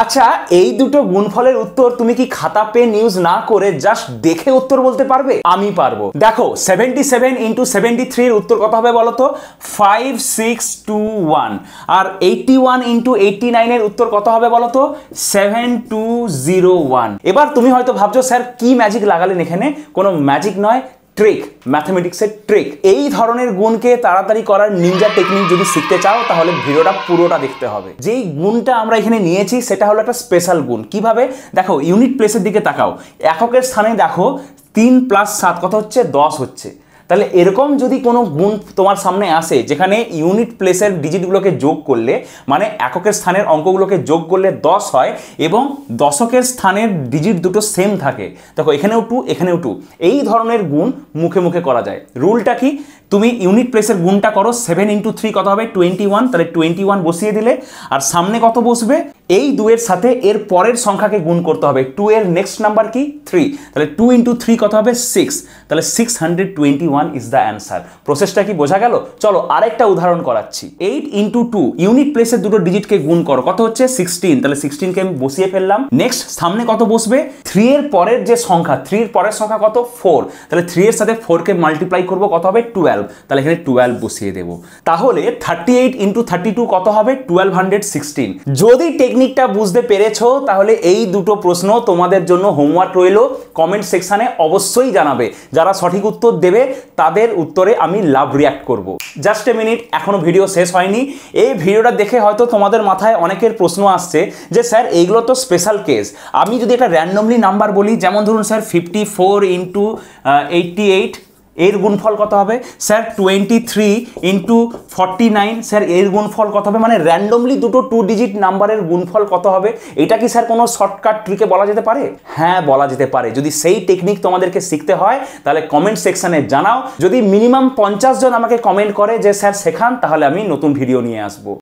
আচ্ছা, এই দুটো গুণফলের উত্তর তুমি কি খাতা পেন ইউজ না করে জাস্ট দেখে উত্তর বলতে পারবে? আমি পারবো। দেখো 77 ইন্টু 73 এর উত্তর কত হবে বলো তো? 5621। আর 81 ইন্টু 89 এর উত্তর কত হবে বলো তো? 7201। এবার তুমি হয়তো ভাবছো স্যার কি ম্যাজিক লাগালেন এখানে? কোনো ম্যাজিক নয়, ট্রিক, ম্যাথমেটিক্সের ট্রিক। এই ধরনের গুণকে তাড়াতাড়ি করার নিনজা টেকনিক যদি শিখতে চাও তাহলে ভিডিওটা পুরোটা দেখতে হবে। যেই গুণটা আমরা এখানে নিয়েছি সেটা হলো একটা স্পেশাল গুণ। কিভাবে? দেখো ইউনিট প্লেসের দিকে তাকাও, এককের স্থানে দেখো 3 + 7 কত হচ্ছে? 10 হচ্ছে। তাহলে এরকম যদি কোনো গুণ তোমার সামনে আসে যেখানে ইউনিট প্লেসের ডিজিটগুলোকে যোগ করলে, মানে এককের স্থানের অঙ্কগুলোকে যোগ করলে 10 হয় এবং দশকের স্থানের ডিজিট দুটো সেম থাকে, দেখো এখানেও 2 এখানেও 2, এই ধরনের গুণ মুখে মুখে করা যায়। রুলটা কি? তুমি ইউনিট প্লেসের গুণটা করো, 7 × 3 কত হবে? 21। তাহলে 21 বসিয়ে দিলে, আর সামনে কত বসবে? এই 2 এর সাথে এর পরের সংখ্যাকে গুণ করতে হবে। 2 এর নেক্সট নাম্বার কি? 3। তাহলে 2 × 3 কত হবে? 6। তাহলে 621 ইজ দ্য অ্যান্সার। প্রসেসটা কি বোঝা গেল? চলো আরেকটা উদাহরণ করাচ্ছি। 8 × 2 ইউনিট প্লেসের দুটো ডিজিটকে গুণ করো, কত হচ্ছে? 16। তাহলে 16 কে আমি বসিয়ে ফেললাম। নেক্সট সামনে কত বসবে? 3 এর পরের যে সংখ্যা, 3 এর পরের সংখ্যা কত? 4। তাহলে 3 এর সাথে 4 কে মাল্টিপ্লাই করবো, কত হবে? 12। তাহলে এখানে 12 বসিয়ে দেবো। তাহলে 38 × 32 কত হবে? 1216। যদি টেকনিকটা বুঝতে পেরেছো তাহলে এই দুটো প্রশ্ন তোমাদের জন্য হোমওয়ার্ক রইল, কমেন্ট সেকশনে অবশ্যই জানাবে। যারা সঠিক উত্তর দেবে তাদের উত্তরে আমি লাভ রিয়াক্ট করব। জাস্ট এ মিনিট, এখনো ভিডিও শেষ হয়নি। এই ভিডিওটা দেখে হয়তো তোমাদের মাথায় অনেকের প্রশ্ন আসছে যে স্যার এইগুলো তো স্পেশাল কেস, আমি যদি একটা র্যান্ডমলি নাম্বার বলি, যেমন ধরুন স্যার 54 × 88 এর গুণফল কত হবে? স্যার 23 × 49, স্যার এর গুণফল কত হবে? মানে র্যান্ডমলি দুটো 2 ডিজিট নাম্বারের গুণফল কত হবে? এটা কি স্যার কোনো শর্টকাট ট্রিকে বলা যেতে পারে? হ্যাঁ, বলা যেতে পারে। যদি সেই টেকনিক তোমাদেরকে শিখতে হয় তাহলে কমেন্ট সেকশনে জানাও। যদি মিনিমাম 50 জন আমাকে কমেন্ট করে যে স্যার শেখান, তাহলে আমি নতুন ভিডিও নিয়ে আসবো।